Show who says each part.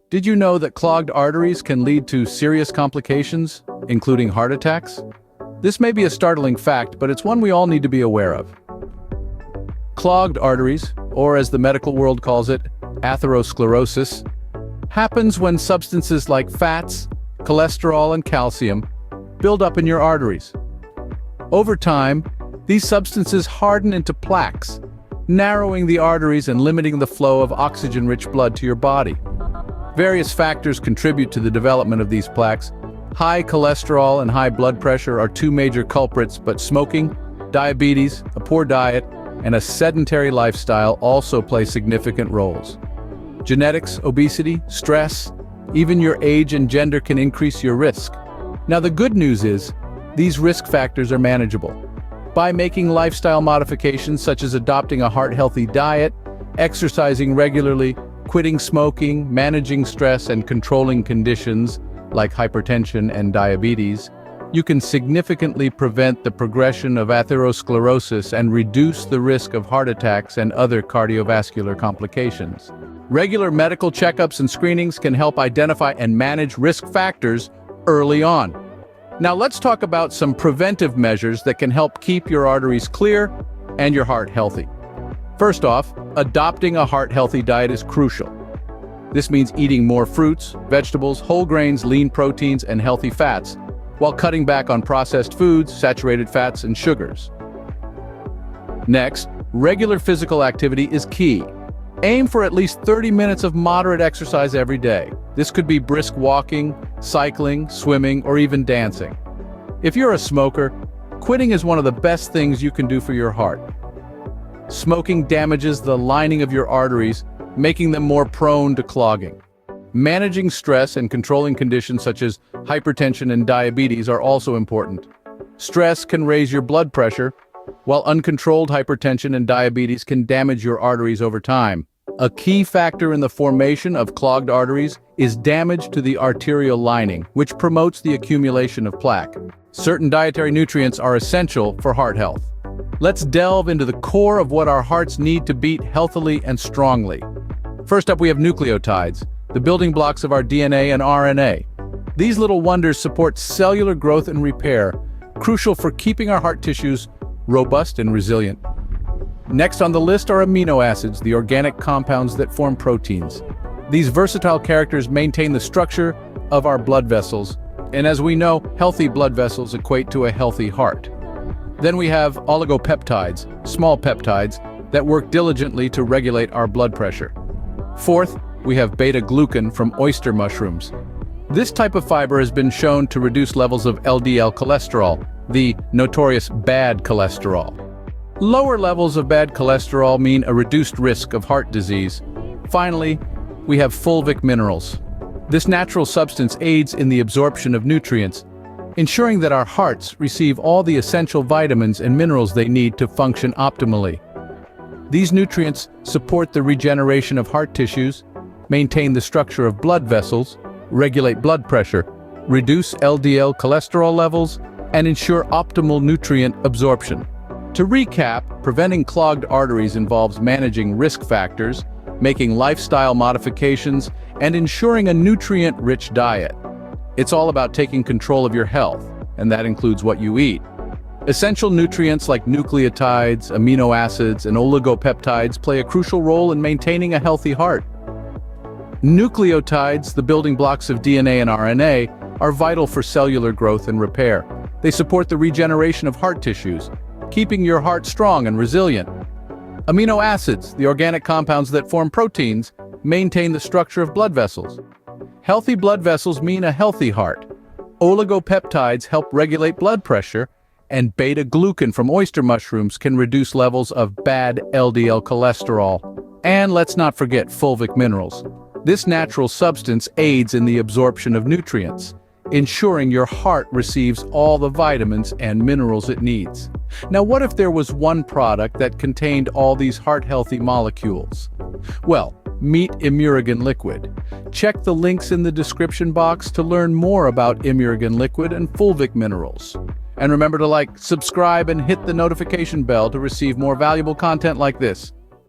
Speaker 1: Did you know that clogged arteries can lead to serious complications, including heart attacks? This may be a startling fact, but it's one we all need to be aware of. Clogged arteries, or as the medical world calls it, atherosclerosis, happens when substances like fats, cholesterol, and calcium build up in your arteries. Over time, these substances harden into plaques, narrowing the arteries and limiting the flow of oxygen-rich blood to your body. Various factors contribute to the development of these plaques. High cholesterol and high blood pressure are two major culprits, but smoking, diabetes, a poor diet, and a sedentary lifestyle also play significant roles. Genetics, obesity, stress, even your age and gender can increase your risk. Now, the good news is, these risk factors are manageable. By making lifestyle modifications such as adopting a heart-healthy diet, exercising regularly, quitting smoking, managing stress, and controlling conditions like hypertension and diabetes, you can significantly prevent the progression of atherosclerosis and reduce the risk of heart attacks and other cardiovascular complications. Regular medical checkups and screenings can help identify and manage risk factors early on. Now let's talk about some preventive measures that can help keep your arteries clear and your heart healthy. First off, adopting a heart-healthy diet is crucial. This means eating more fruits, vegetables, whole grains, lean proteins, and healthy fats, while cutting back on processed foods, saturated fats, and sugars. Next, regular physical activity is key. Aim for at least 30 minutes of moderate exercise every day. This could be brisk walking, cycling, swimming, or even dancing. If you're a smoker, quitting is one of the best things you can do for your heart. Smoking damages the lining of your arteries, making them more prone to clogging. Managing stress and controlling conditions such as hypertension and diabetes are also important. Stress can raise your blood pressure, while uncontrolled hypertension and diabetes can damage your arteries over time. A key factor in the formation of clogged arteries is damage to the arterial lining, which promotes the accumulation of plaque. Certain dietary nutrients are essential for heart health. Let's delve into the core of what our hearts need to beat healthily and strongly. First up, we have nucleotides, the building blocks of our DNA and RNA. These little wonders support cellular growth and repair, crucial for keeping our heart tissues robust and resilient. Next on the list are amino acids, the organic compounds that form proteins. These versatile characters maintain the structure of our blood vessels, and as we know, healthy blood vessels equate to a healthy heart. Then we have oligopeptides, small peptides, that work diligently to regulate our blood pressure. Fourth, we have beta-glucan from oyster mushrooms. This type of fiber has been shown to reduce levels of LDL cholesterol, the notorious bad cholesterol. Lower levels of bad cholesterol mean a reduced risk of heart disease. Finally, we have fulvic minerals. This natural substance aids in the absorption of nutrients, ensuring that our hearts receive all the essential vitamins and minerals they need to function optimally. These nutrients support the regeneration of heart tissues, maintain the structure of blood vessels, regulate blood pressure, reduce LDL cholesterol levels, and ensure optimal nutrient absorption. To recap, preventing clogged arteries involves managing risk factors, making lifestyle modifications, and ensuring a nutrient-rich diet. It's all about taking control of your health, and that includes what you eat. Essential nutrients like nucleotides, amino acids, and oligopeptides play a crucial role in maintaining a healthy heart. Nucleotides, the building blocks of DNA and RNA, are vital for cellular growth and repair. They support the regeneration of heart tissues, keeping your heart strong and resilient. Amino acids, the organic compounds that form proteins, maintain the structure of blood vessels. Healthy blood vessels mean a healthy heart. Oligopeptides help regulate blood pressure, and beta-glucan from oyster mushrooms can reduce levels of bad LDL cholesterol. And let's not forget fulvic minerals. This natural substance aids in the absorption of nutrients, ensuring your heart receives all the vitamins and minerals it needs. Now, what if there was one product that contained all these heart-healthy molecules? Well, meet Imurigan Liquid. Check the links in the description box to learn more about Imurigan Liquid and Fulvic Minerals. And remember to like, subscribe, and hit the notification bell to receive more valuable content like this.